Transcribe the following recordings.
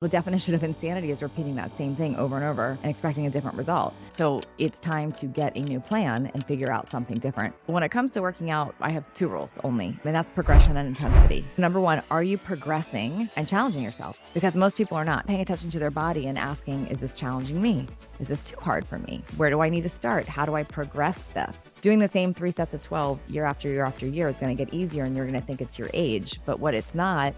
The definition of insanity is repeating that same thing over and over and expecting a different result. So it's time to get a new plan and figure out something different. When it comes to working out, I have 2 rules only, and that's progression and intensity. Number 1, are you progressing and challenging yourself? Because most people are not paying attention to their body and asking, is this challenging me? Is this too hard for me? Where do I need to start? How do I progress this? Doing the same 3 sets of 12 year after year after year is going to get easier, and you're going to think it's your age. But what it's not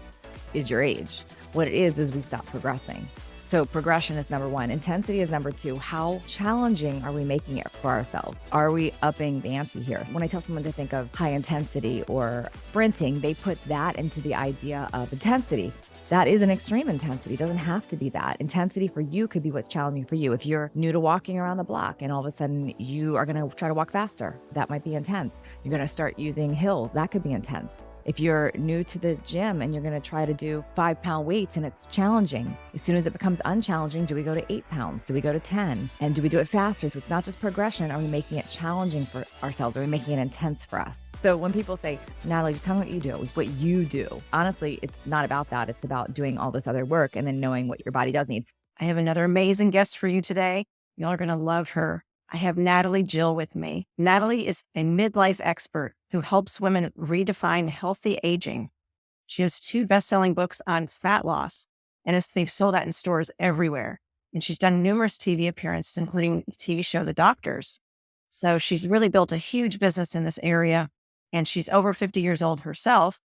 is your age. What it is we've stopped progressing. So progression is number 1. Intensity is number 2. How challenging are we making it for ourselves? Are we upping the ante here? When I tell someone to think of high intensity or sprinting, they put that into the idea of intensity. That is an extreme intensity. It doesn't have to be that. Intensity for you could be what's challenging for you. If you're new to walking around the block and all of a sudden you are going to try to walk faster, that might be intense. You're going to start using hills. That could be intense. If you're new to the gym and you're going to try to do 5-pound weights and it's challenging, as soon as it becomes unchallenging, do we go to 8 pounds? Do we go to 10? And do we do it faster? So it's not just progression. Are we making it challenging for ourselves? Are we making it intense for us? So when people say, Natalie, just tell me what you do. Honestly, it's not about that. It's about doing all this other work and then knowing what your body does need. I have another amazing guest for you today. Y'all are going to love her. I have Natalie Jill with me. Natalie is a midlife expert who helps women redefine healthy aging. She has 2 best-selling books on fat loss, and they've sold out in stores everywhere. And she's done numerous TV appearances, including the TV show The Doctors. So she's really built a huge business in this area, and she's over 50 years old herself.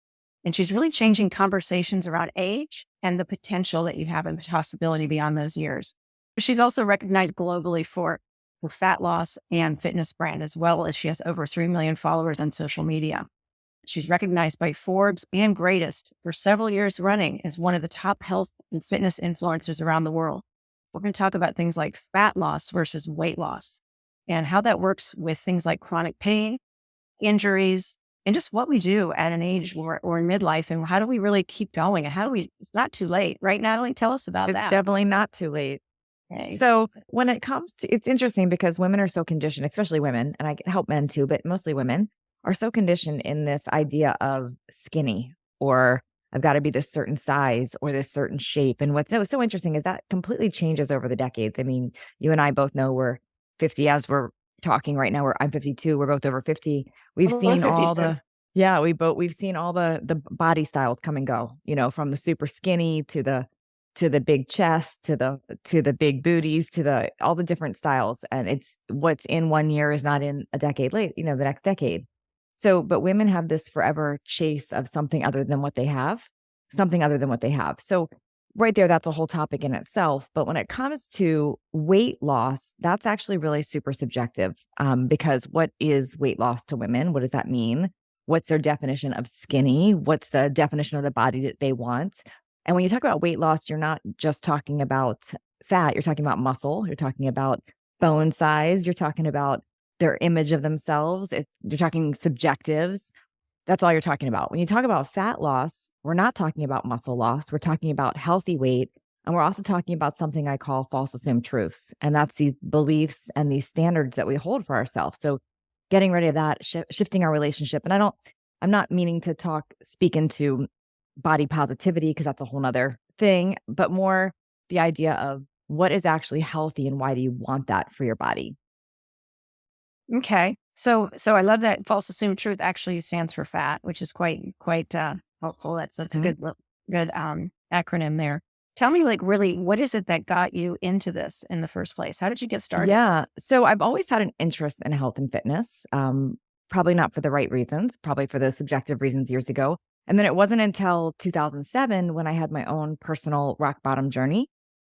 And she's really changing conversations around age and the potential that you have and the possibility beyond those years. She's also recognized globally for fat loss and fitness brand, as well as she has over 3 million followers on social media. She's recognized by Forbes and Greatest for several years running as one of the top health and fitness influencers around the world. We're going to talk about things like fat loss versus weight loss and how that works with things like chronic pain, injuries, and just what we do at an age or in midlife, and how do we really keep going, and how do we, it's not too late, right, Natalie? Tell us about that. It's definitely not too late. Okay. So when it comes to, it's interesting because women are so conditioned, especially women, and I can help men too, but mostly women are so conditioned in this idea of skinny, or I've got to be this certain size or this certain shape. And what's so interesting is that completely changes over the decades. I mean, you and I both know we're 50 as we're talking right now. I'm 52. We're both over 50. We've seen all the, yeah, we've seen all the body styles come and go, from the super skinny to the big chest, to the big booties, to all the different styles. And it's what's in one year is not in a decade late, the next decade. So, but women have this forever chase of something other than what they have, So right there, that's a whole topic in itself. But when it comes to weight loss, that's actually really super subjective, because what is weight loss to women? What does that mean? What's their definition of skinny? What's the definition of the body that they want? And when you talk about weight loss, you're not just talking about fat, you're talking about muscle, you're talking about bone size, you're talking about their image of themselves, you're talking subjectives. That's all you're talking about. When you talk about fat loss, we're not talking about muscle loss, we're talking about healthy weight. And we're also talking about something I call false assumed truths. And that's these beliefs and these standards that we hold for ourselves. So getting rid of that, shifting our relationship. And I'm not meaning to speak into body positivity, because that's a whole nother thing, but more the idea of what is actually healthy and why do you want that for your body? Okay. So I love that false assumed truth actually stands for FAT, which is quite helpful. That's a good acronym there. Tell me, really, what is it that got you into this in the first place? How did you get started? Yeah. So I've always had an interest in health and fitness, probably not for the right reasons, probably for those subjective reasons years ago. And then it wasn't until 2007 when I had my own personal rock bottom journey.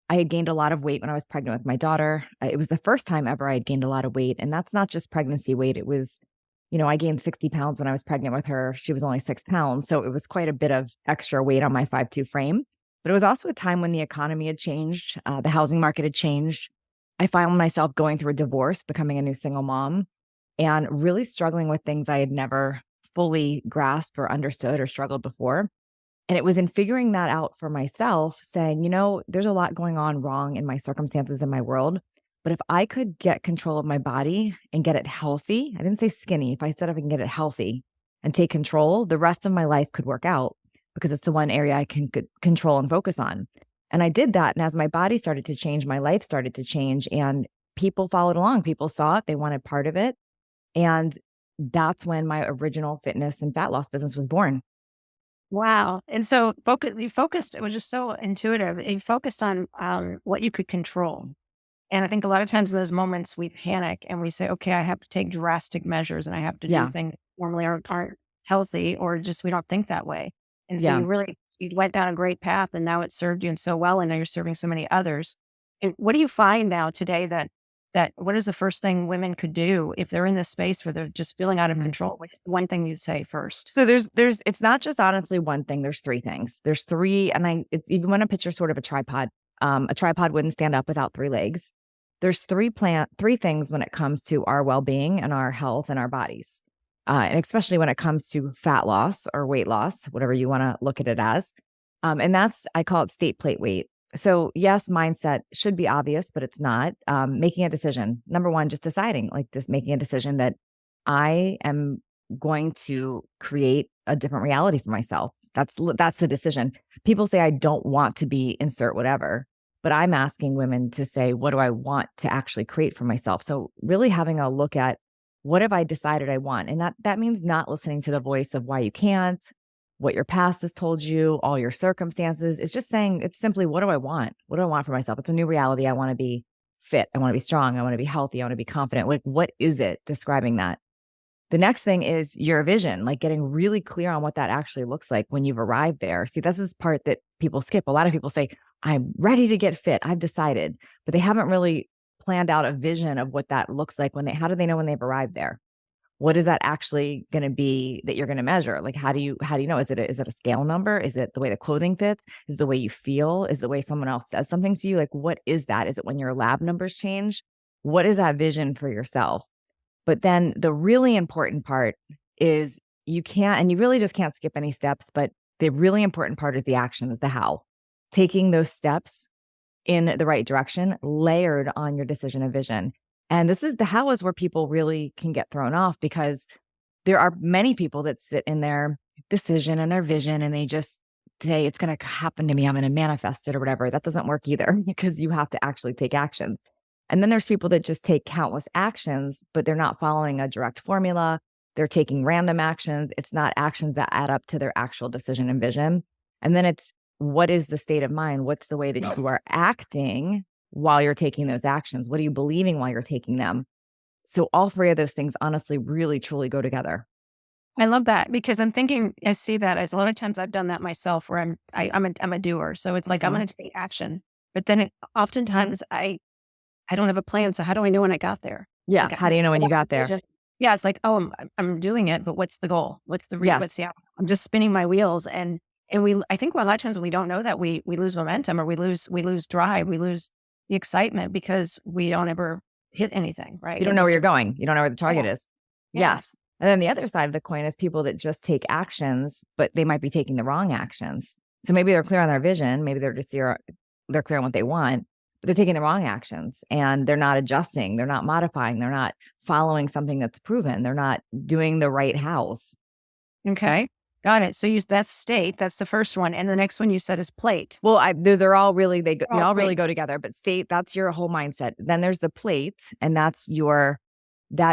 I had gained a lot of weight when I was pregnant with my daughter. It was the first time ever I had gained a lot of weight. And that's not just pregnancy weight. It was, I gained 60 pounds when I was pregnant with her. She was only 6 pounds. So it was quite a bit of extra weight on my 5'2" frame. But it was also a time when the economy had changed. The housing market had changed. I found myself going through a divorce, becoming a new single mom, and really struggling with things I had never fully grasped or understood or struggled before. And it was in figuring that out for myself, saying, there's a lot going on wrong in my circumstances in my world. But if I could get control of my body and get it healthy, I didn't say skinny. If I said if I can get it healthy and take control, the rest of my life could work out, because it's the one area I can control and focus on. And I did that. And as my body started to change, my life started to change, and people followed along. People saw it, they wanted part of it. And that's when my original fitness and fat loss business was born. Wow. And so you focused, it was just so intuitive. You focused on what you could control. And I think a lot of times in those moments we panic and we say, okay, I have to take drastic measures and I have to do Yeah. things that normally aren't healthy, or just we don't think that way. And so Yeah. you went down a great path, and now it served you and so well. And now you're serving so many others. And what do you find now today that what is the first thing women could do if they're in this space where they're just feeling out of control? What is the one thing you'd say first? So it's not just honestly one thing. There's three things. There's three, and it's even when I picture sort of a tripod. A tripod wouldn't stand up without three legs. There's three things when it comes to our well-being and our health and our bodies. And especially when it comes to fat loss or weight loss, whatever you want to look at it as. And that's, I call it state plate weight. So yes, mindset should be obvious, but it's not. Making a decision. Number one, just deciding, like just making a decision that I am going to create a different reality for myself. That's the decision. People say I don't want to be insert whatever, but I'm asking women to say, what do I want to actually create for myself? So really having a look at what have I decided I want? And that means not listening to the voice of why you can't, what your past has told you, all your circumstances. It's just saying, it's simply, what do I want? What do I want for myself? It's a new reality. I want to be fit. I want to be strong. I want to be healthy. I want to be confident. Like, what is it describing that? The next thing is your vision, like getting really clear on what that actually looks like when you've arrived there. See, this is part that people skip. A lot of people say, I'm ready to get fit. I've decided, but they haven't really planned out a vision of what that looks like how do they know when they've arrived there? What is that actually going to be that you're going to measure? Like, how do you know? Is it a scale number? Is it the way the clothing fits? Is it the way you feel? Is it the way someone else says something to you? Like, what is that? Is it when your lab numbers change? What is that vision for yourself? But then the really important part is you really just can't skip any steps, but the really important part is the action, the how. Taking those steps in the right direction, layered on your decision and vision. And the how is where people really can get thrown off, because there are many people that sit in their decision and their vision and they just say, it's going to happen to me. I'm going to manifest it or whatever. That doesn't work either because you have to actually take actions. And then there's people that just take countless actions, but they're not following a direct formula. They're taking random actions. It's not actions that add up to their actual decision and vision. And then it's, what is the state of mind? What's the way that you are acting while you're taking those actions? What are you believing while you're taking them? So all three of those things honestly really truly go together. I love that because I'm thinking, I see that as a lot of times I've done that myself where I'm a doer. So it's like, I'm Mhm. going to take action, but then oftentimes I don't have a plan. So how do I know when I got there? Yeah. Like, How do you know when I you don't have got a there? vision. Yeah. It's like, oh, I'm doing it, but what's the goal? What's Yes. the outcome? I'm just spinning my wheels. And I think a lot of times when we don't know that, we lose momentum, or we lose drive. We lose the excitement because we don't ever hit anything. Right. You don't It know where just, you're going. You don't know where the yeah. target is. Yeah. Yes. And then the other side of the coin is people that just take actions, but they might be taking the wrong actions. So maybe they're clear on their vision. Maybe they're clear on what they want, but they're taking the wrong actions and they're not adjusting. They're not modifying. They're not following something that's proven. They're not doing the right house. Okay. Got it. So that's state. That's the first one. And the next one you said is plate. Well, they're all really, they Oh, all really plate. go together, but state, that's your whole mindset. Then there's the plate, and that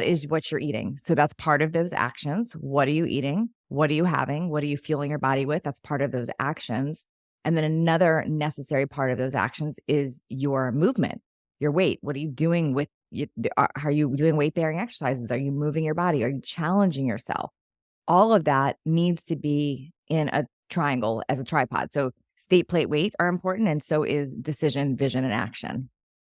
is what you're eating. So that's part of those actions. What are you eating? What are you having? What are you fueling your body with? That's part of those actions. And then another necessary part of those actions is your movement, your weight. What are you doing with you? Are you doing weight bearing exercises? Are you moving your body? Are you challenging yourself? All of that needs to be in a triangle as a tripod. So state, plate, weight are important. And so is decision, vision, and action.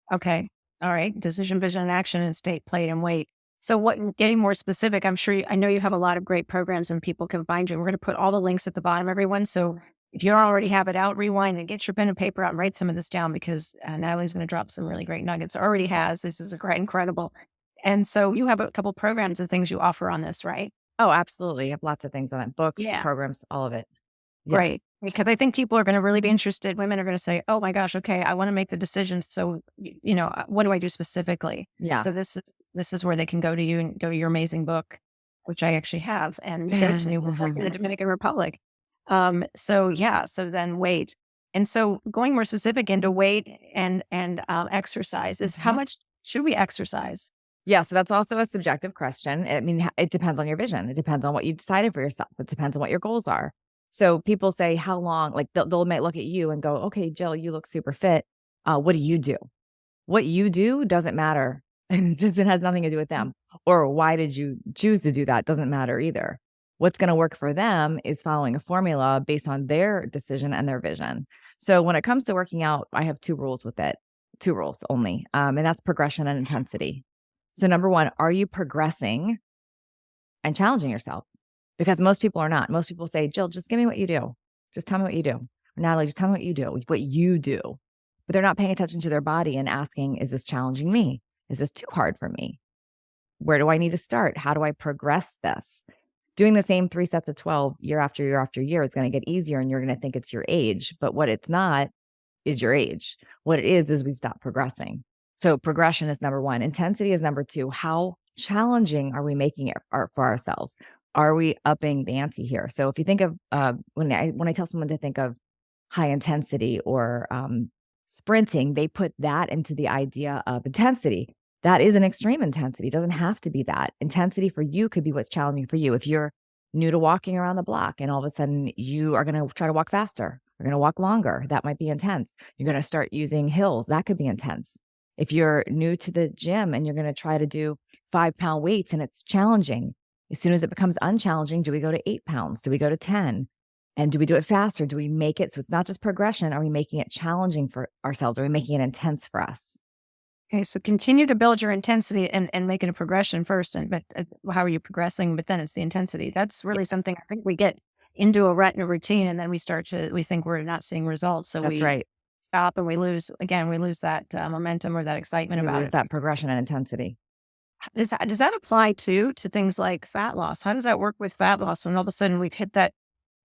Okay. All right. Decision, vision, and action, and state, plate, and weight. So getting more specific, I know you have a lot of great programs and people can find you. We're going to put all the links at the bottom, everyone. So if you already have it out, rewind and get your pen and paper out and write some of this down, because Natalie's going to drop some really great nuggets. Already has. This is incredible. And so you have a couple programs and things you offer on this, right? Oh, absolutely. I have lots of things on it, books, Yeah. programs, all of it. Yeah. Great. Because I think people are going to really be interested. Women are going to say, oh my gosh, okay, I want to make the decision. So, what do I do specifically? Yeah. So this is where they can go to you and go to your amazing book, which I actually have, and get it to me in the Dominican Republic. So then wait. And so going more specific into weight and exercise is how Mhm. much should we exercise? Yeah, so that's also a subjective question. I mean, it depends on your vision. It depends on what you decided for yourself. It depends on what your goals are. So people say, "How long?" Like they'll might look at you and go, "Okay, Jill, you look super fit. What do you do?" What you do doesn't matter. It has nothing to do with them. Or why did you choose to do that? Doesn't matter either. What's going to work for them is following a formula based on their decision and their vision. So when it comes to working out, I have two rules with it, two rules only, and that's progression and intensity. So number one, are you progressing and challenging yourself? Because most people are not. Most people say, Jill, just give me what you do. Just tell me what you do. Or, Natalie, just tell me what you do, what you do. But they're not paying attention to their body and asking, is this challenging me? Is this too hard for me? Where do I need to start? How do I progress this? Doing the same 3 sets of 12 year after year after year is going to get easier and you're going to think it's your age. But what it's not is your age. What it is we've stopped progressing. So progression is number one. Intensity is number two. How challenging are we making it for ourselves? Are we upping the ante here? So if you think of when I tell someone to think of high intensity or sprinting, they put that into the idea of intensity. That is an extreme intensity. It doesn't have to be that. Intensity for you could be what's challenging for you. If you're new to walking around the block and all of a sudden you are going to try to walk faster, you're going to walk longer, that might be intense. You're going to start using hills, that could be intense. If you're new to the gym and you're going to try to do 5-pound weights and it's challenging, as soon as it becomes unchallenging, do we go to 8 pounds? Do we go to 10? And do we do it faster? Do we make it so it's not just progression? Are we making it challenging for ourselves? Are we making it intense for us? Okay, so continue to build your intensity and make it a progression first, and but how are you progressing? But then it's the intensity. That's Yeah, really something I think we get into a rut and a routine, and then we think we're not seeing results, so that's we right. stop and we lose that momentum or that excitement We about lose it. that progression and intensity. Does that apply to things like fat loss? How does that work with fat loss when all of a sudden we've hit that,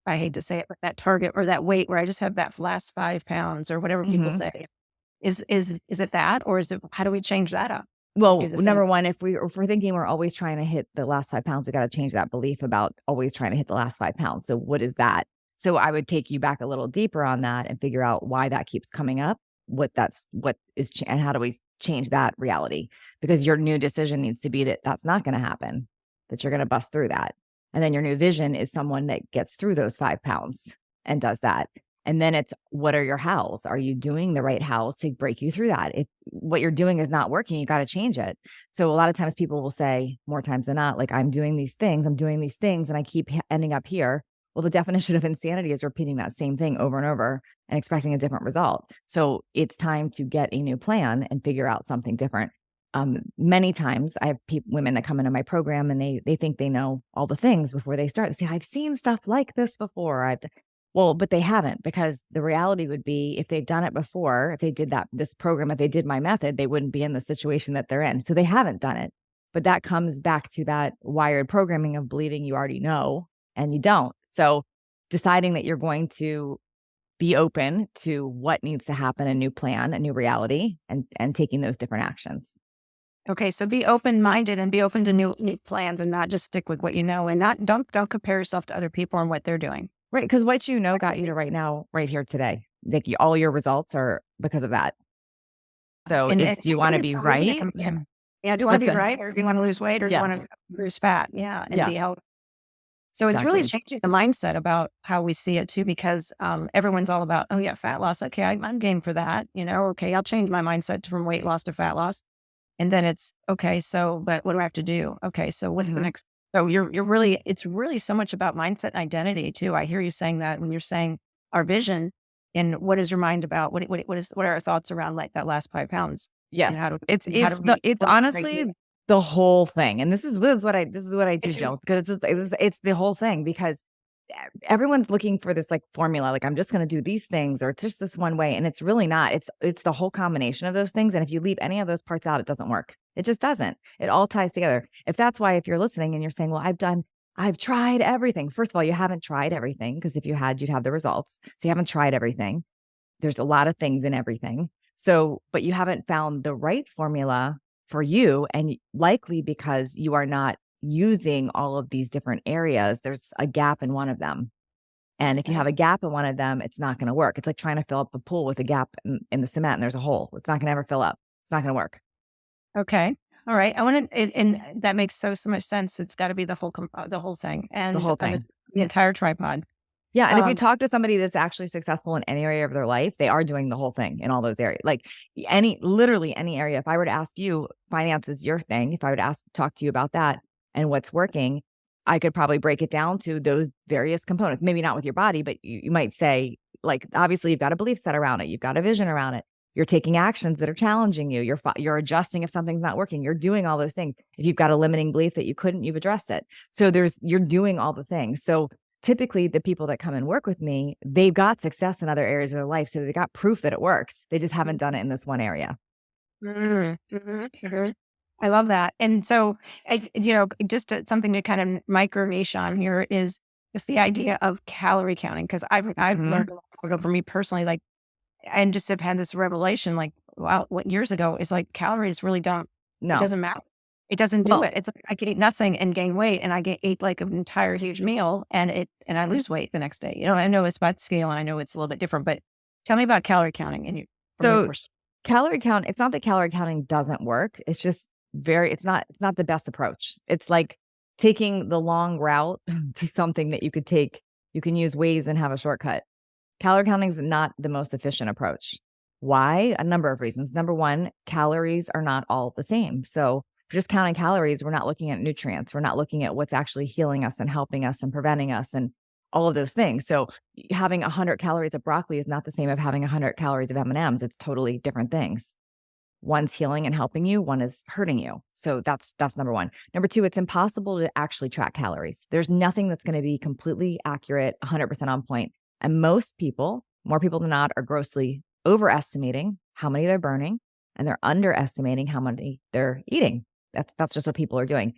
I hate to say it, but that target or that weight where I just have that last 5 pounds or whatever people Mhm. say? Is it that, or is it, how do we change that up? Do Well, the same. number one, if we're thinking we're always trying to hit the last 5 pounds, we got to change that belief about always trying to hit the last 5 pounds. So what is that? So I would take you back a little deeper on that and figure out why that keeps coming up, and how do we change that reality? Because your new decision needs to be that that's not going to happen, that you're going to bust through that. And then your new vision is someone that gets through those 5 pounds and does that. And then it's, what are your hows? Are you doing the right hows to break you through that? If what you're doing is not working, you got to change it. So a lot of times people will say, more times than not, like, I'm doing these things, and I keep ending up here. Well, the definition of insanity is repeating that same thing over and over and expecting a different result. So it's time to get a new plan and figure out something different. Many times I have women that come into my program and they think they know all the things before they start. They say, I've seen stuff like this before. Well, but they haven't, because the reality would be, if they've done it before, if they did this program, if they did my method, they wouldn't be in the situation that they're in. So they haven't done it. But that comes back to that wired programming of believing you already know and you don't. So deciding that you're going to be open to what needs to happen, a new plan, a new reality, and taking those different actions. Okay, so be open-minded and be open to new plans and not just stick with what you know and not don't compare yourself to other people and what they're doing. Right. Because what you know got you to right now, right here today. Like, all your results are because of that. So And it's, do you want to it's be so easy to right? compare. Yeah, do you want What's to be that? right, or do you want to lose weight, or do you Yeah. want to lose fat? Yeah, and Yeah. be healthy. So it's really Exactly. changing the mindset about how we see it too, because everyone's all about, oh yeah, fat loss. Okay, I'm game for that. Okay, I'll change my mindset from weight loss to fat loss. And then it's okay. So, but what do I have to do? Okay, so what's the Mhm. next? So you're really, it's really so much about mindset and identity too. I hear you saying that when you're saying our vision, and what is your mind about? What are our thoughts around like that last 5 pounds? And Yes. how do It's how do we it's work right honestly here? the whole thing. And this is what I do, If you Jill, because it's the whole thing, because everyone's looking for this, like, formula, like, I'm just going to do these things, or it's just this one way, and it's really not. It's the whole combination of those things, and if you leave any of those parts out, it doesn't work. It just doesn't. It all ties together. If you're listening and you're saying, well, I've tried everything. First of all, you haven't tried everything, because if you had, you'd have the results. So you haven't tried everything. There's a lot of things in everything. So, but you haven't found the right formula for you, and likely because you are not using all of these different areas, there's a gap in one of them. And if you Okay. have a gap in one of them, it's not going to work. It's like trying to fill up a pool with a gap in the cement and there's a hole. It's not going to ever fill up. It's not going to work. Okay. All right. I want to, and that makes so much sense. It's got to be the whole thing, The and whole on thing. the entire tripod. Yeah, and if you Um, talk to somebody that's actually successful in any area of their life, they are doing the whole thing in all those areas. Like literally any area. If I were to ask you, finance is your thing. If I were to talk to you about that and what's working, I could probably break it down to those various components. Maybe not with your body, but you might say, like, obviously you've got a belief set around it. You've got a vision around it. You're taking actions that are challenging you. You're adjusting if something's not working. You're doing all those things. If you've got a limiting belief that you couldn't, you've addressed it. So you're doing all the things. So typically the people that come and work with me, they've got success in other areas of their life. So they got proof that it works. They just haven't done it in this one area. I love that. And so, just something to kind of micro niche on here is the idea of calorie counting. Cause I've Hmm. learned a long ago for me personally, like, and just have had this revelation, like, wow, what years ago is like calories really don't, it No. doesn't matter. It doesn't do Well, it. It's like I could eat nothing and gain weight, and eat like an entire huge meal, and I lose weight the next day. I know it's about scale, and I know it's a little bit different, but tell me about calorie counting from your so perspective. calorie count, it's not that calorie counting doesn't work. It's just it's not the best approach. It's like taking the long route to something that you can use Waze and have a shortcut. Calorie counting is not the most efficient approach. Why? A number of reasons. Number one, calories are not all the same. So if you're just counting calories, we're not looking at nutrients. We're not looking at what's actually healing us and helping us and preventing us and all of those things. So having 100 calories of broccoli is not the same as having 100 calories of M&Ms. It's totally different things. One's healing and helping you, one is hurting you. So that's number one. Number two, it's impossible to actually track calories. There's nothing that's going to be completely accurate, 100% on point. And most people, more people than not, are grossly overestimating how many they're burning and they're underestimating how many they're eating. That's just what people are doing.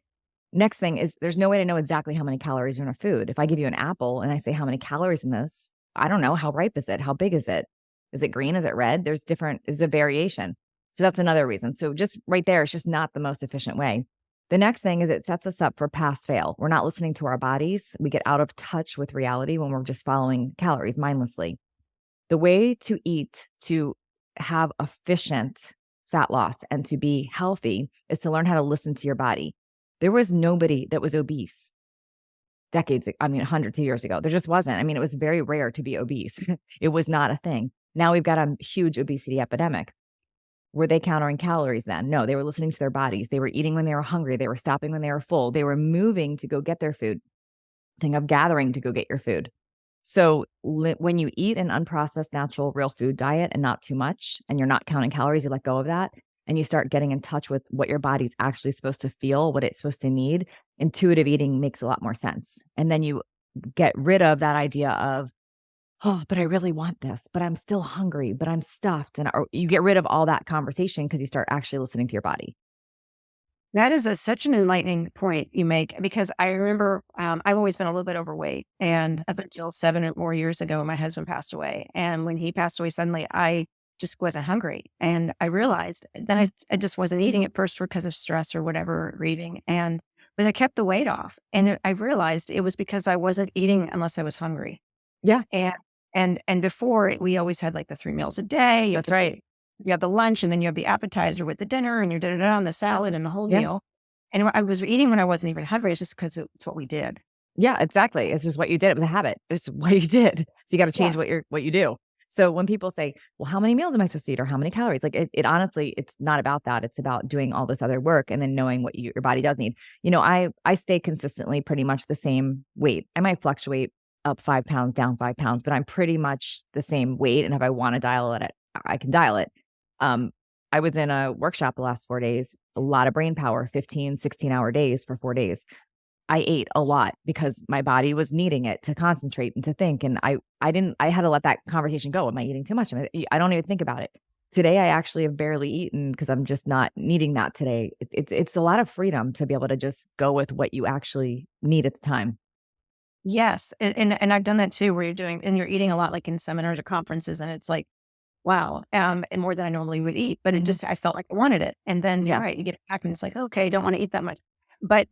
Next thing is there's no way to know exactly how many calories are in a food. If I give you an apple and I say how many calories in this, I don't know. How ripe is it? How big is it? Is it green? Is it red? Is a variation. So that's another reason. So just right there, it's just not the most efficient way. The next thing is it sets us up for pass fail. We're not listening to our bodies. We get out of touch with reality when we're just following calories mindlessly. The way to eat to have efficient fat loss and to be healthy is to learn how to listen to your body. There was nobody that was obese hundreds of years ago. There just wasn't. It was very rare to be obese. It was not a thing. Now we've got a huge obesity epidemic. Were they countering calories then? No, they were listening to their bodies. They were eating when they were hungry. They were stopping when they were full. They were moving to go get their food. Think of gathering to go get your food. So when you eat an unprocessed, natural, real food diet and not too much, and you're not counting calories, you let go of that and you start getting in touch with what your body's actually supposed to feel, what it's supposed to need. Intuitive eating makes a lot more sense. And then you get rid of that idea of, oh, but I really want this, but I'm still hungry, but I'm stuffed. Or you get rid of all that conversation because you start actually listening to your body. That is such an enlightening point you make, because I remember I've always been a little bit overweight, and up until 7 or more years ago, my husband passed away. And when he passed away suddenly, I just wasn't hungry. And I realized then I just wasn't eating at first because of stress or whatever, grieving. But I kept the weight off. And I realized it was because I wasn't eating unless I was hungry. Yeah, And before, we always had like the 3 meals a day. that's right. You have the lunch, and then you have the appetizer with the dinner, and you're da-da-da and the salad and the whole Yeah. deal. And I was eating when I wasn't even hungry. It's just because it's what we did. Yeah, exactly. It's just what you did. It was a habit. It's what you did. So you got to Yeah. change what you do. So when people say, well, how many meals am I supposed to eat or how many calories? Like it honestly, it's not about that. It's about doing all this other work and then knowing what your body does need. I stay consistently pretty much the same weight. I might fluctuate up 5 pounds, down 5 pounds, but I'm pretty much the same weight. And if I want to dial it, I can dial it. Um, I was in a workshop the last 4 days, a lot of brain power, 15, 16-hour days for 4 days. I ate a lot because my body was needing it to concentrate and to think. And I had to let that conversation go. Am I eating too much? I don't even think about it. Today, I actually have barely eaten because I'm just not needing that today. It's a lot of freedom to be able to just go with what you actually need at the time. Yes. And I've done that too, where you're eating a lot, like in seminars or conferences, and it's like, wow, and more than I normally would eat, but Mhm. I felt like I wanted it. And then, Yeah. right, you get back and it's like, okay, I don't want to eat that much. But,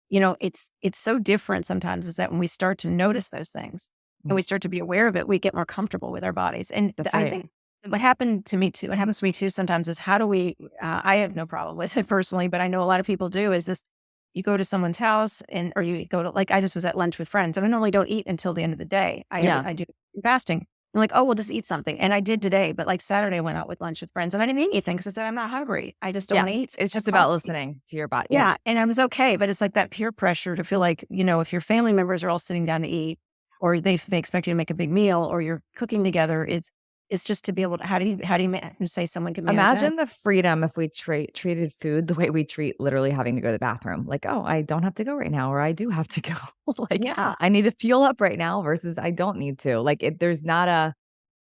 it's so different sometimes, is that when we start to notice those things, and Mm, we start to be aware of it, we get more comfortable with our bodies. And that's I right. think what happened to me too, what happens to me too sometimes is how do we, I have no problem with it personally, but I know a lot of people do is this, you go to someone's house and, or you go to, like, I just was at lunch with friends and I normally don't eat until the end of the day. Yeah. I do fasting. I'm like, oh, we'll just eat something. And I did today, but like Saturday I went out with lunch with friends and I didn't eat anything because I said, I'm not hungry. I just don't Yeah. want to eat. So It's I had just about coffee. listening to your body. Yeah. Yeah, and I was okay, but it's like that peer pressure to feel like, if your family members are all sitting down to eat, or they expect you to make a big meal, or you're cooking together, it's just to be able to say someone can manage that? Imagine the freedom if we treated food the way we treat literally having to go to the bathroom. Like, oh, I don't have to go right now, or I do have to go. Like, Yeah. I need to fuel up right now versus I don't need to. Like, there's not a,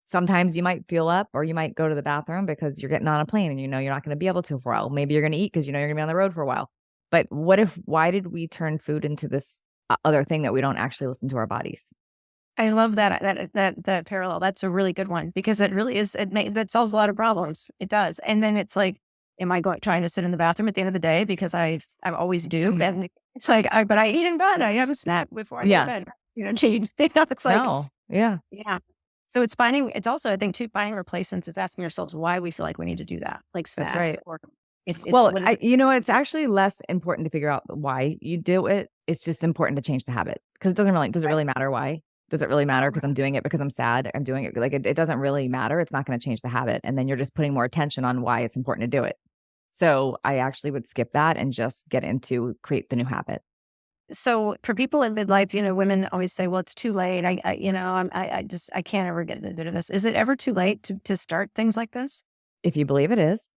sometimes you might fuel up or you might go to the bathroom because you're getting on a plane and you know you're not going to be able to for a while. Maybe you're going to eat because you know you're going to be on the road for a while. But why did we turn food into this other thing that we don't actually listen to our bodies? I love that parallel. That's a really good one because it really is, that solves a lot of problems. It does. And then it's like, am I trying to sit in the bathroom at the end of the day because I always do, and it's like, but I eat in bed. I have a snack before I go to Yeah. bed. Cheat. It's like, No. Yeah. yeah. So it's also, I think too, finding replacements is asking ourselves why we feel like we need to do that, like That's snacks right. or it's Well, what is it? it's actually less important to figure out why you do it. It's just important to change the habit because does it Right. really matter why? Does it really matter because I'm doing it because I'm sad? I'm doing it like it doesn't really matter. It's not going to change the habit. And then you're just putting more attention on why it's important to do it. So I actually would skip that and just get into create the new habit. So for people in midlife, women always say, well, it's too late. I can't ever get into this. Is it ever too late to start things like this? If you believe it is,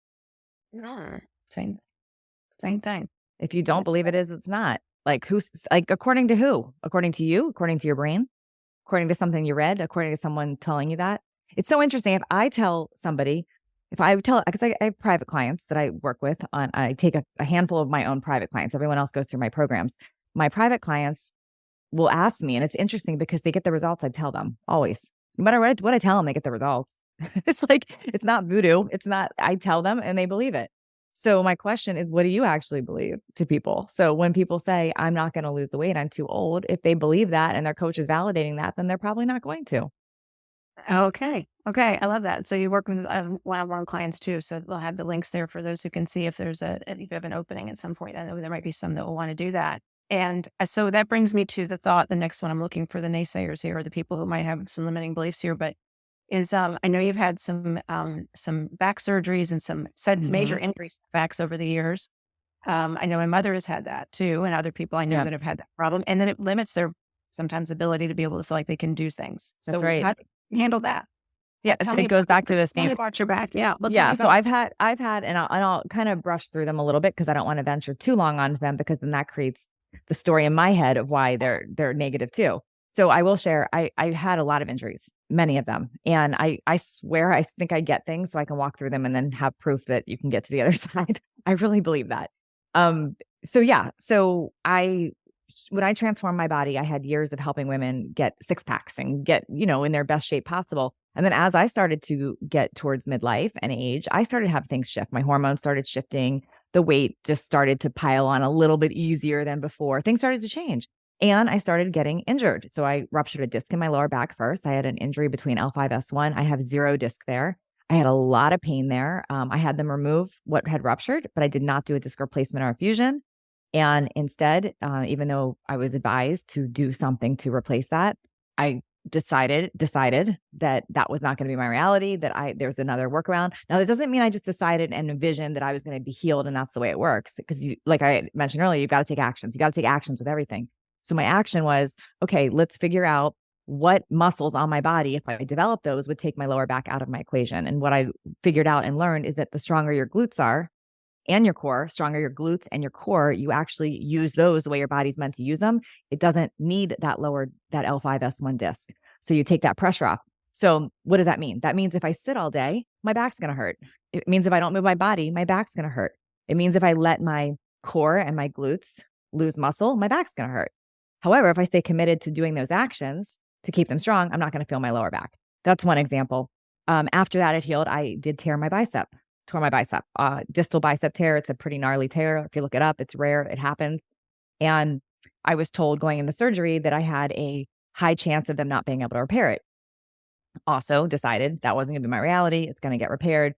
No. Same thing. if you don't believe it is, it's not. Like who's like according to who? According to you? According to your brain? According to something you read, according to someone telling you that. It's so interesting. If I tell somebody, if I tell, because I have private clients that I work with I take a handful of my own private clients. Everyone else goes through my programs. My private clients will ask me, and it's interesting because they get the results I tell them always. No matter what I tell them, they get the results. It's like, it's not voodoo. It's not, I tell them and they believe it. So my question is, what do you actually believe to people? So when people say, I'm not going to lose the weight, I'm too old, if they believe that and their coach is validating that, then they're probably not going to. Okay. Okay. I love that. So you work with one-on-one clients too. So they'll have the links there for those who can see if if you have an opening at some point. I know there might be some that will want to do that. And so that brings me to the next one I'm looking for the naysayers here, or the people who might have some limiting beliefs here, but is I know you've had some back surgeries and some said major Hmm. injuries to backs over the years. I know my mother has had that too, and other people I know Yeah, that have had that problem, and then it limits their sometimes ability to be able to feel like they can do things. that's So right. how do you handle that? Yeah, Tell me it goes back to this tell me same. about your back. Yeah, well, tell me Yeah, so about. I've had, and I'll kind of brush through them a little bit because I don't want to venture too long onto them because then that creates the story in my head of why they're negative too. So I will share. I had a lot of injuries, many of them, and I swear I think I get things so I can walk through them and then have proof that you can get to the other side. I really believe that. Um. So yeah. So I when I transformed my body, I had years of helping women get six packs and get in their best shape possible. And then as I started to get towards midlife and age, I started to have things shift. My hormones started shifting. The weight just started to pile on a little bit easier than before. Things started to change. And I started getting injured. So I ruptured a disc in my lower back first. I had an injury between L5S1. I have zero disc there. I had a lot of pain there. I had them remove what had ruptured, but I did not do a disc replacement or a fusion. And instead, even though I was advised to do something to replace that, I decided that that was not going to be my reality, that there's another workaround. Now, that doesn't mean I just decided and envisioned that I was going to be healed and that's the way it works. Because like I mentioned earlier, you've got to take actions. You got to take actions with everything. So my action was, okay, let's figure out what muscles on my body, if I develop those, would take my lower back out of my equation. And what I figured out and learned is that the stronger your glutes are, and your core, stronger your glutes and your core, you actually use those the way your body's meant to use them. It doesn't need that L5S1 disc. So you take that pressure off. So what does that mean? That means if I sit all day, my back's going to hurt. It means if I don't move my body, my back's going to hurt. It means if I let my core and my glutes lose muscle, my back's going to hurt. However, if I stay committed to doing those actions to keep them strong, I'm not going to feel my lower back. That's one example. After that, it healed. I did tore my bicep, distal bicep tear. It's a pretty gnarly tear. If you look it up, it's rare. It happens. And I was told going into surgery that I had a high chance of them not being able to repair it. Also decided that wasn't going to be my reality. It's going to get repaired.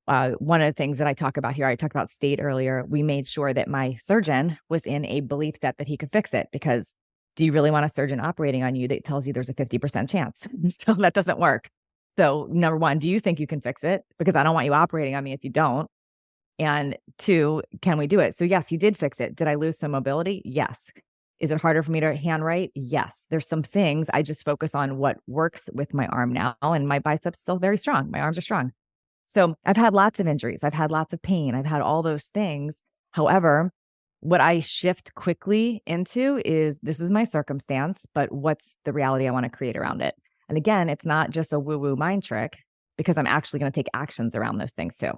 One of the things that I talk about here, I talked about state earlier. We made sure that my surgeon was in a belief set that he could fix it, because do you really want a surgeon operating on you that tells you there's a 50% chance? So that doesn't work. So number one, do you think you can fix it? Because I don't want you operating on me if you don't. And two, can we do it? So yes, he did fix it. Did I lose some mobility? Yes. Is it harder for me to handwrite? Yes. There's some things I just focus on what works with my arm now, and my biceps still very strong. My arms are strong. So I've had lots of injuries. I've had lots of pain. I've had all those things. However, what I shift quickly into is, this is my circumstance, but what's the reality I want to create around it? And again, it's not just a woo-woo mind trick, because I'm actually going to take actions around those things too.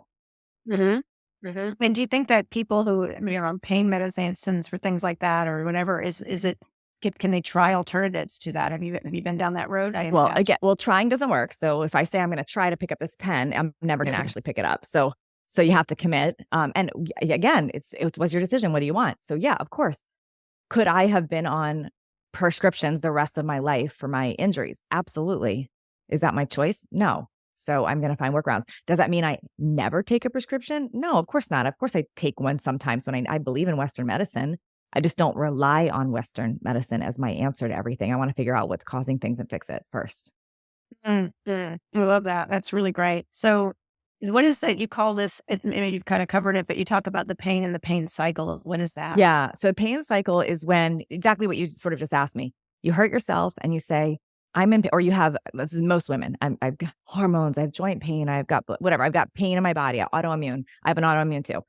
And do you think that people who are on pain medicines for things like that or whatever, is it, can they try alternatives to that? Have you been down that road? Well, trying doesn't work. So if I say I'm going to try to pick up this pen, I'm never going to actually pick it up. So you have to commit. And again, it's what's your decision? What do you want? So yeah, of course. Could I have been on prescriptions the rest of my life for my injuries? Absolutely. Is that my choice? No. So I'm going to find workarounds. Does that mean I never take a prescription? No, of course not. Of course I take one sometimes when I believe in Western medicine. I just don't rely on Western medicine as my answer to everything. I want to figure out what's causing things and fix it first. I love that. That's really great. So what is that you call this? Maybe you kind of covered it, but you talk about the pain and the pain cycle. What is that? Yeah. So pain cycle is when, exactly what you sort of just asked me. You hurt yourself and you say, I'm in, or you have, this is most women, I've got hormones, I have joint pain, I've got whatever, I've got pain in my body, autoimmune. I have an autoimmune too.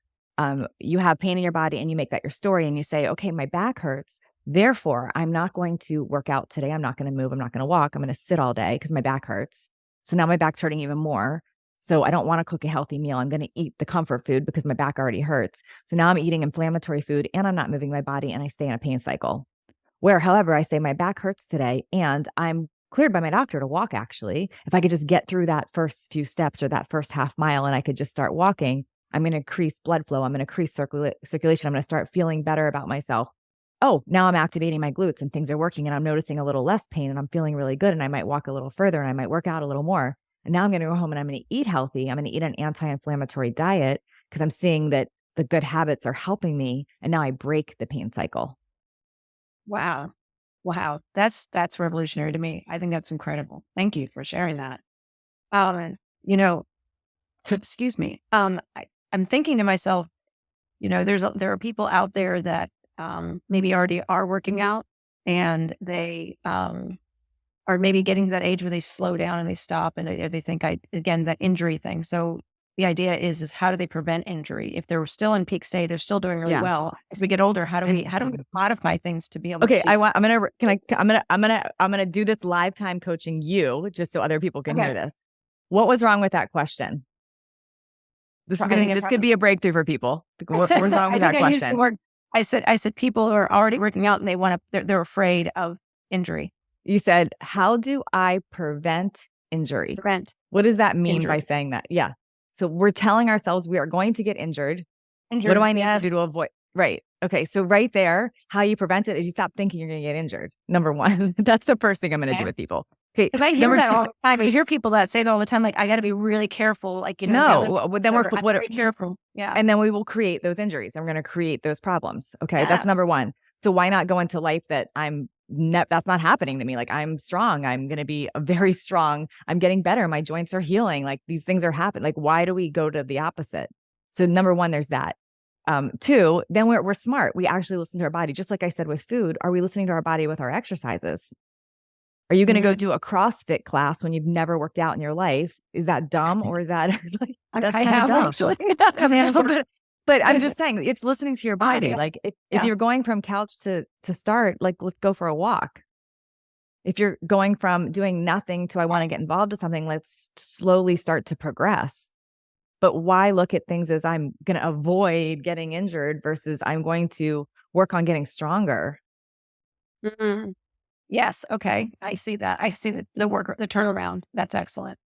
You have pain in your body and you make that your story and you say, okay, my back hurts. Therefore, I'm not going to work out today. I'm not going to move. I'm not going to walk. I'm going to sit all day because my back hurts. So now my back's hurting even more. So I don't want to cook a healthy meal. I'm going to eat the comfort food because my back already hurts. So now I'm eating inflammatory food and I'm not moving my body, and I stay in a pain cycle. Where, however, I say my back hurts today and I'm cleared by my doctor to walk, actually. If I could just get through that first few steps or that first half mile and I could just start walking, I'm going to increase blood flow. I'm going to increase circulation. I'm going to start feeling better about myself. Oh, now I'm activating my glutes and things are working and I'm noticing a little less pain and I'm feeling really good, and I might walk a little further and I might work out a little more. And now I'm going to go home and I'm going to eat healthy. I'm going to eat an anti-inflammatory diet because I'm seeing that the good habits are helping me. And now I break the pain cycle. Wow. That's revolutionary to me. I think that's incredible. Thank you for sharing that. You know, excuse me. I'm thinking to myself, there are people out there that maybe already are working out, and they are maybe getting to that age where they slow down and they stop, and they think, again, that injury thing. So the idea is how do they prevent injury? If they're still in peak state, they're still doing really well. As we get older, how do we modify things to be able Okay, to? I'm gonna do this live time coaching you, just so other people can hear this. What was wrong with that question? This could be a breakthrough for people. What was wrong with that question? I said people who are already working out and they're afraid of injury. You said, how do I prevent injury? What does that mean by saying that? Yeah. So we're telling ourselves we are going to get injured. What do I need to do to avoid? Right. Okay. So right there, how you prevent it is you stop thinking you're going to get injured. Number one, that's the first thing I'm going to do with people. Okay. Because I hear that all the time. I hear people that say that all the time. Like, I got to be really careful. Like, then we're careful. Yeah. And then we will create those injuries. And we're going to create those problems. Okay. That's number one. So why not go into life that that's not happening to me? Like, I'm strong. I'm going to be very strong. I'm getting better. My joints are healing. Like, these things are happening. Like, why do we go to the opposite? So number one, there's that. Two, then we're smart. We actually listen to our body. Just like I said with food, are we listening to our body with our exercises? Are you going to go do a CrossFit class when you've never worked out in your life? Is that dumb, or is that like, that's kind of dumb? Actually. But I'm just saying, it's listening to your body. Like, if you're going from couch to start, like, let's go for a walk. If you're going from doing nothing to I want to get involved with something, let's slowly start to progress. But why look at things as I'm going to avoid getting injured versus I'm going to work on getting stronger? Mm-hmm. Yes. Okay. I see that. I see the turnaround. That's excellent.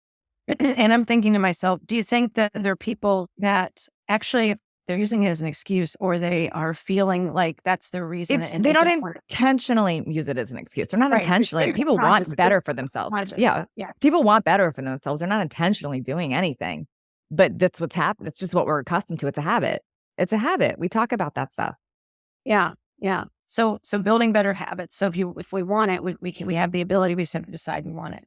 And I'm thinking to myself, do you think that there are people that actually they're using it as an excuse, or they are feeling like that's their reason and They they don't don't want it. intentionally use it as an excuse. They're not Right. It's intentionally very people subconscious. want It's just better for themselves. subconscious. Yeah. Yeah. People want better for themselves. They're not intentionally doing anything. But that's what's happened. It's just what we're accustomed to. It's a habit. It's a habit. We talk about that stuff. Yeah. Yeah. So building better habits. So if we want it, we have the ability, we just have to decide we want it.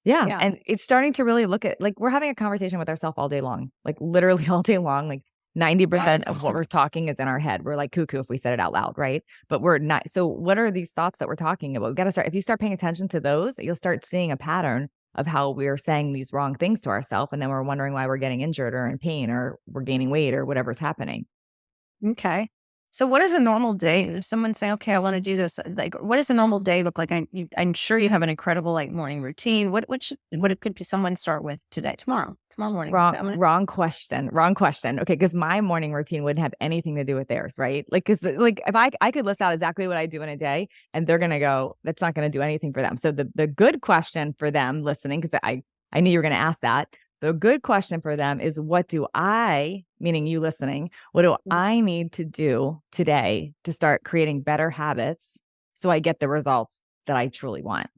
Yeah, Yeah. and it's starting to really look at like, we're having a conversation with ourselves all day long, like, literally all day long, like, 90% of what we're talking is in our head. We're like cuckoo if we said it out loud, right? But we're not so what are these thoughts that we're talking about? We gotta start if you start paying attention to those, you'll start seeing a pattern of how we're saying these wrong things to ourselves, and then we're wondering why we're getting injured or in pain or we're gaining weight or whatever's happening. Okay. So what is a normal day? If someone say, okay, I want to do this, like, what does a normal day look like? I'm sure you have an incredible like morning routine. What it could be someone start with today, tomorrow morning. Wrong question. Wrong question. Okay, because my morning routine wouldn't have anything to do with theirs, right? Like, because like if I could list out exactly what I do in a day, and they're gonna go, that's not gonna do anything for them. So the good question for them listening, because I knew you were gonna ask that. The good question for them is, what do I, meaning you listening, what do I need to do today to start creating better habits so I get the results that I truly want?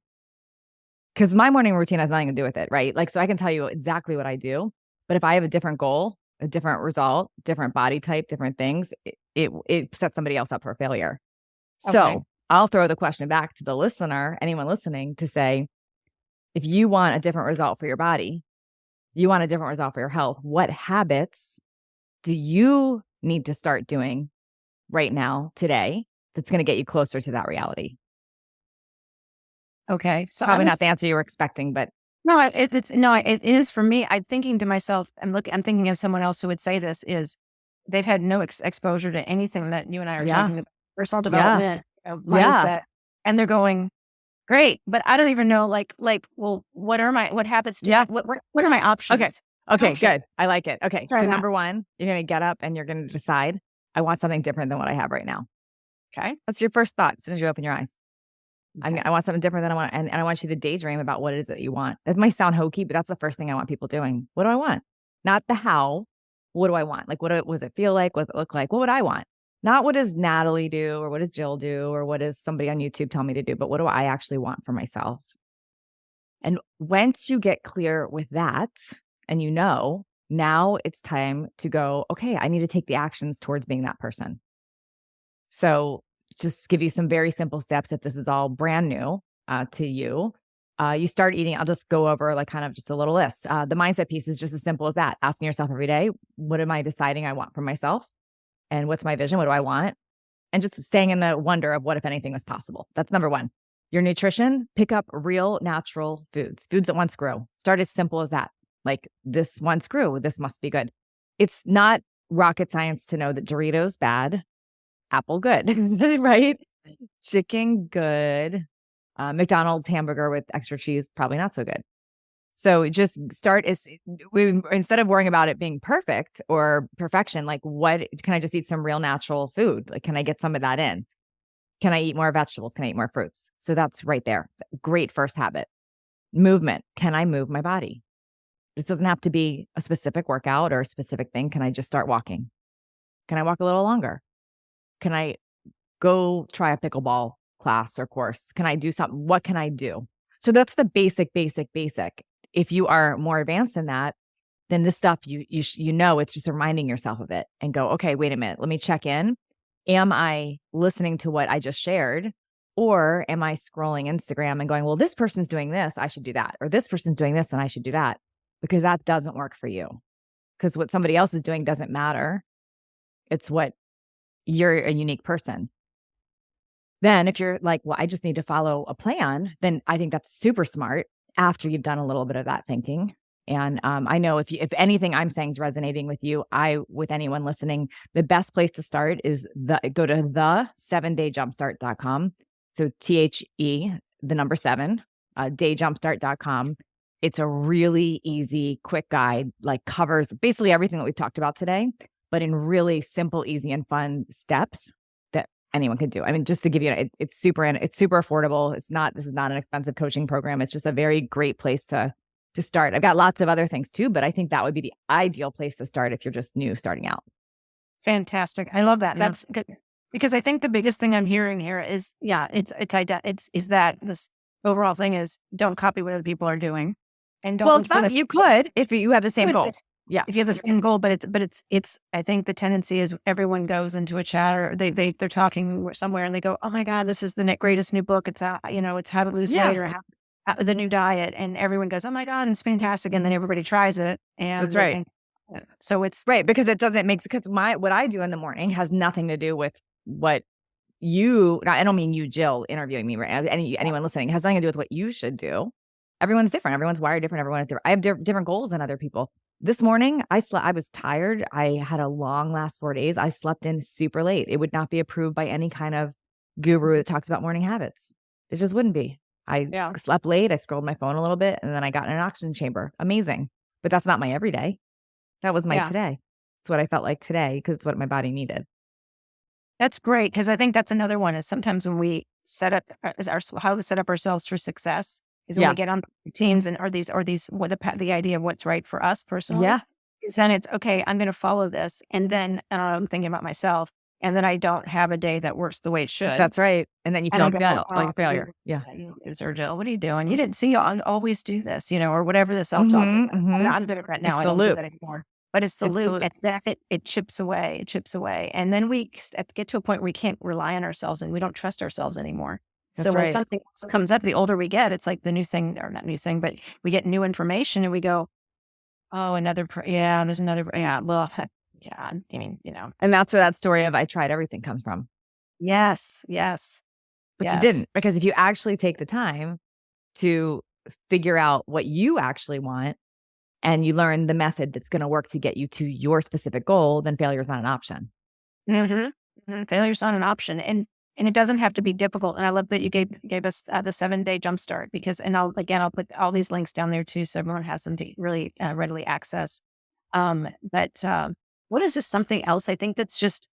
Because my morning routine has nothing to do with it, right? Like, so I can tell you exactly what I do, but if I have a different goal, a different result, different body type, different things, it sets somebody else up for failure. Okay. So I'll throw the question back to the listener, anyone listening, to say, if you want a different result for your body, you want a different result for your health, what habits do you need to start doing right now, today, that's going to get you closer to that reality? Okay. So Probably not the answer you were expecting, but no, it's no, it is for me. I'm thinking to myself, I'm thinking of someone else who would say this is they've had no exposure to anything that you and I are yeah, talking about, personal yeah, development, yeah. mindset, and they're going, great, but I don't even know, well, what habits Yeah. what are my Okay. options? Okay, Options. good. I like it. Okay. Try So that. number 1, you're gonna get up and you're gonna decide, I want something different than what I have right now. Okay. That's your first thought as soon as you open your eyes. Okay. I want something different than I want, and I want you to daydream about what it is that you want. That might sound hokey, but that's the first thing I want people doing. What do I want? Not the how. What do I want? Like, what does it feel like? What does it look like? What would I want? Not what does Natalie do or what does Jill do or what does somebody on YouTube tell me to do, but what do I actually want for myself? And once you get clear with that and now it's time to go, okay, I need to take the actions towards being that person. So just give you some very simple steps if this is all brand new to you. You start eating, I'll just go over like kind of just a little list. The mindset piece is just as simple as that. Asking yourself every day, what am I deciding I want for myself? And what's my vision? What do I want? And just staying in the wonder of what, if anything, is possible. That's number 1. Your nutrition, pick up real natural foods that once grew. Start as simple as that. Like, this once grew, this must be good. It's not rocket science to know that Doritos bad, apple good, right? Chicken good, McDonald's hamburger with extra cheese probably not so good. So just start instead of worrying about it being perfect or perfection, like, what can I just eat some real natural food? Like, can I get some of that in? Can I eat more vegetables? Can I eat more fruits? So that's right there. Great first habit. Movement. Can I move my body? It doesn't have to be a specific workout or a specific thing. Can I just start walking? Can I walk a little longer? Can I go try a pickleball class or course? Can I do something? What can I do? So that's the basic. If you are more advanced than that, then this stuff it's just reminding yourself of it and go, okay, wait a minute, let me check in. Am I listening to what I just shared? Or am I scrolling Instagram and going, well, this person's doing this, I should do that. Or this person's doing this and I should do that. Because that doesn't work for you. Because what somebody else is doing doesn't matter. It's what you're a unique person. Then if you're like, well, I just need to follow a plan, then I think that's super smart after you've done a little bit of that thinking. And I know if anything I'm saying is resonating with you, with anyone listening, the best place to start is go to the 7dayjumpstart.com. So the number 7, dayjumpstart.com. It's a really easy, quick guide, like covers basically everything that we've talked about today, but in really simple, easy, and fun steps that anyone can do. I mean, just to give you, it's super affordable. This is not an expensive coaching program. It's just a very great place to start. I've got lots of other things too, but I think that would be the ideal place to start if you're just starting out. Fantastic. I love that. Yeah. That's good because I think the biggest thing I'm hearing here is, yeah, is that this overall thing is don't copy what other people are doing, and Well, don't it's not, you could if you have the same good, goal. Yeah. if you have the same goal, but it's. I think the tendency is everyone goes into a chat or they're talking somewhere and they go, oh my god, this is the greatest new book. It's it's how to lose weight Yeah. or how the new diet, and everyone goes, oh my god, it's fantastic, and then everybody tries it, That's and they right. think so. It's Right. Because it doesn't make, because what I do in the morning has nothing to do with what you, I don't mean you, Jill, interviewing me, right? Anyone listening, it has nothing to do with what you should do. Everyone's different. Everyone's wired different. Everyone has different. I have different goals than other people. This morning, I was tired. I had a long last 4 days. I slept in super late. It would not be approved by any kind of guru that talks about morning habits. It just wouldn't be. I yeah, slept late. I scrolled my phone a little bit, and then I got in an oxygen chamber. Amazing. But that's not my everyday. That was my yeah. today. It's what I felt like today because it's what my body needed. That's great because I think that's another one is sometimes when we set up is our how to set up ourselves for success is when we Yeah. get on routines and or these what the idea of what's right for us personally Yeah. is then it's okay, I'm going to follow this, and then I'm thinking about myself, and then I don't have a day that works the way it should, That's right, and then you and I feel go, like oh, a failure. Yeah. you loser, Jill, what are you doing? You didn't see you always do this, or whatever the self talk is. Mhm, mhm. I'm good at now. It's I the don't do loop. that anymore. But it's the It's the loop, loop. and that it chips away, and then we get to a point where we can't rely on ourselves, and we don't trust ourselves anymore. So That's when right. something else comes up, the older we get, it's like the new thing, or not new thing, but we get new information, and we go, oh, yeah, there's another, yeah, well, yeah, I mean, And that's where that story of "I tried everything" comes from. yes, yes, But you yes. didn't, because if you actually take the time to figure out what you actually want and you learn the method that's gonna work to get you to your specific goal, then failure is not an option. Mhm. Mhm. Failure's not an option, and it doesn't have to be difficult, and I love that you gave us, the 7-day jumpstart because and I'll put all these links down there too, so everyone has them to really, readily access. But, what is just something else I think that's just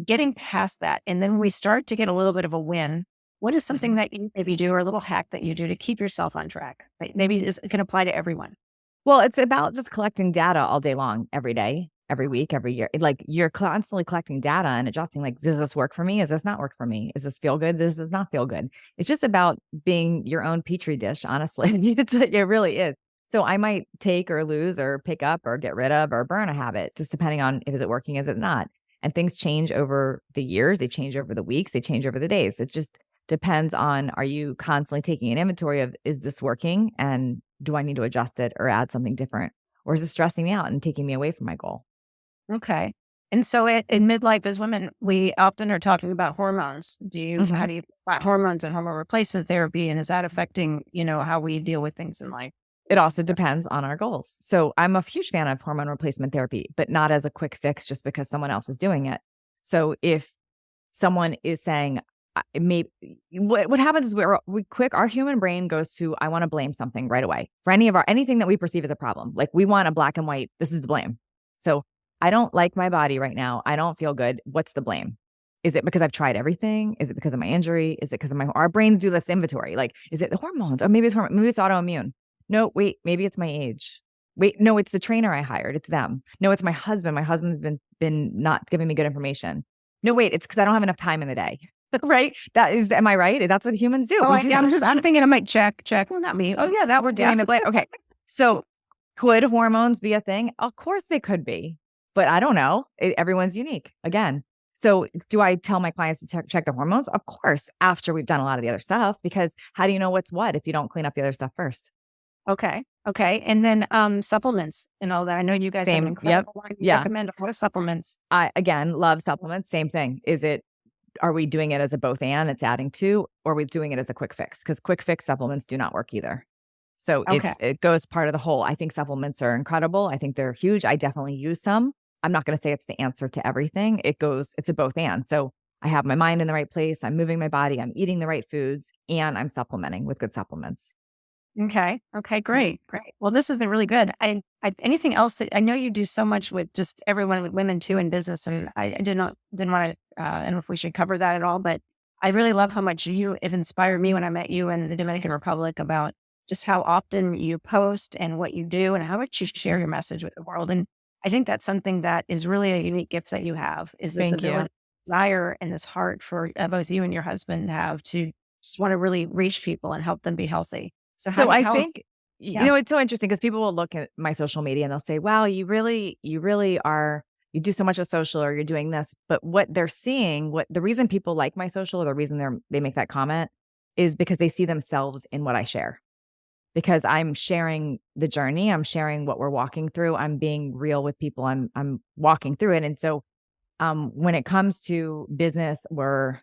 getting past that, and then we start to get a little bit of a win. What is something Mhm. that you maybe do or a little hack that you do to keep yourself on track? Right? Maybe it can apply to everyone. Well, it's about just collecting data all day long, every day, every week, every year. Like, you're constantly collecting data and adjusting, like, does this work for me? Does this not work for me? Does this feel good? Does this not feel good? It's just about being your own petri dish, honestly. It really is. So I might take or lose or pick up or get rid of or burn a habit, just depending on if is it working, is it not? And things change over the years, they change over the weeks, they change over the days. It just depends on, are you constantly taking an inventory of, is this working? And do I need to adjust it or add something different? Or is it stressing me out and taking me away from my goal? Okay. And so in midlife as women, we often are talking about hormones. How Mhm. do you about hormones and hormone replacement therapy? And is that affecting, how we deal with things in life? It also depends on our goals. So I'm a huge fan of hormone replacement therapy, but not as a quick fix just because someone else is doing it. So if someone is saying, maybe what happens is our human brain goes to, I want to blame something right away for anything that we perceive as a problem. Like, we want a black and white, this is the blame. So I don't like my body right now. I don't feel good. What's the blame? Is it because I've tried everything? Is it because of my injury? Is it because of our brains do this inventory? Like, is it the hormones? Or maybe it's autoimmune. No, wait, maybe it's my age. Wait, no, it's the trainer I hired. It's them. No, it's my husband. My husband's been not giving me good information. No, wait, it's because I don't have enough time in the day. Right? Am I right? That's what humans do. Oh, We do that. I'm thinking I might check. Well, not me. Oh yeah, that would, yeah. Doing the blame. Okay. So could hormones be a thing? Of course they could be, but I don't know. Everyone's unique again. So do I tell my clients to check the hormones? Of course, after we've done a lot of the other stuff, because how do you know what's what if you don't clean up the other stuff first? Okay. Okay. And then supplements and all that. I know you guys have an Same. Yep. incredible line. You Yeah. recommend a lot of supplements. I, again, love supplements. Same thing. Are we doing it as a both and it's adding to, or are we doing it as a quick fix? Because quick fix supplements do not work either. So Okay. it goes part of the whole. I think supplements are incredible. I think they're huge. I definitely use some. I'm not going to say it's the answer to everything. It's a both and. So I have my mind in the right place. I'm moving my body. I'm eating the right foods, and I'm supplementing with good supplements. Okay. Okay. Great. Great. Well, this has been really good. Anything else that I know you do so much with just everyone with women too in business, and I didn't want to. I don't know if we should cover that at all, but I really love how much it inspired me when I met you in the Dominican Republic about just how often you post and what you do and how much you share your message with the world. And I think that's something that is really a unique gift that you have, is this Thank you. ability, desire, and this heart for both you and your husband have to just want to really reach people and help them be healthy. So So I how, think, yeah. it's so interesting because people will look at my social media and they'll say, "Wow, you really are you do so much of social or you're doing this." But what they're seeing, what the reason people like my social or the reason they make that comment is because they see themselves in what I share. Because I'm sharing the journey, I'm sharing what we're walking through, I'm being real with people, I'm walking through it. And so when it comes to business or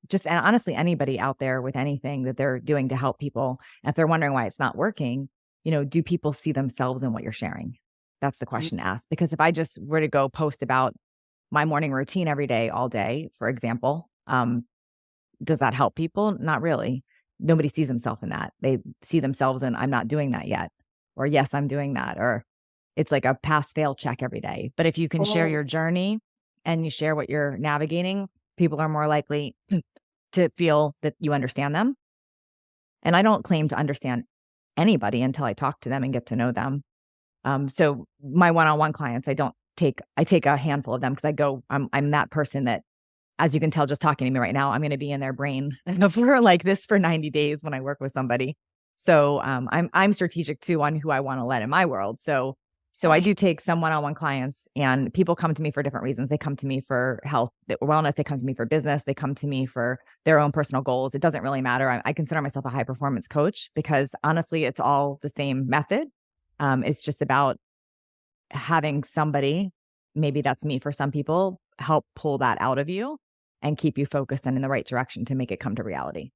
just and honestly anybody out there with anything that they're doing to help people, and if they're wondering why it's not working, do people see themselves in what you're sharing? That's the question to ask. Because if I just were to go post about my morning routine every day, all day, for example, does that help people? Not really. Nobody sees themselves in that. They see themselves in, I'm not doing that yet, or yes, I'm doing that, or it's like a pass fail check every day. But if you can share Oh, your journey and you share what you're navigating, people are more likely to feel that you understand them. And I don't claim to understand anybody until I talk to them and get to know them. So my one-on-one clients, I take a handful of them because I'm that person that, as you can tell just talking to me right now, I'm gonna be in their brain for like this for 90 days when I work with somebody. So, I'm strategic too on who I wanna let in my world. So I right. do take some one-on-one clients, and people come to me for different reasons. They come to me for health, wellness, they come to me for business, they come to me for their own personal goals. It doesn't really matter. I consider myself a high performance coach because honestly, it's all the same method. It's just about having somebody, maybe that's me for some people, help pull that out of you and keep you focused and in the right direction to make it come to reality.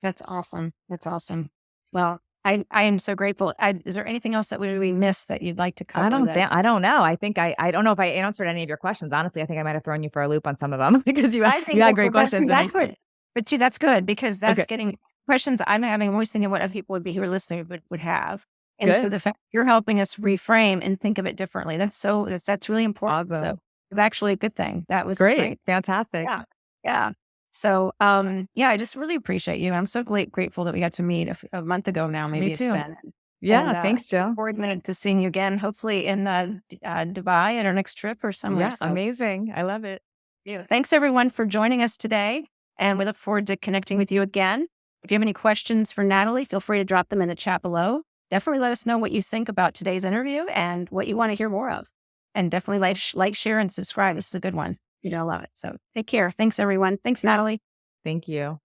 That's awesome. That's awesome. Well, I am so grateful. Is there anything else that we missed that you'd like to cover that? I don't know. I think I don't know if I answered any of your questions. Honestly, I think I might have thrown you for a loop on some of them because I you think had well, great that's questions and I that's what, but see, that's good because okay, that's getting questions I'm having. I'm always thinking what other people would be who are listening would have. And so good. the fact you're helping us reframe and think of it differently, that's really important. So Awesome. it's actually a good thing. That was Great. great. Fantastic. Yeah. Yeah. So, yeah, I just really appreciate you. I'm so grateful that we got to meet a month ago now, Me maybe it's too. been. And Yeah, thanks, look Jill. forward to seeing you again, hopefully in Dubai at our next trip or somewhere. Yeah, So, amazing. I love it. yeah. Thanks everyone for joining us today. And we look forward to connecting with you again. If you have any questions for Natalie, feel free to drop them in the chat below. Definitely let us know what you think about today's interview and what you want to hear more of. And definitely like, share, and subscribe. This is a good one. You're going to love it. So take care. Thanks, everyone. Thanks, Natalie. Thank you.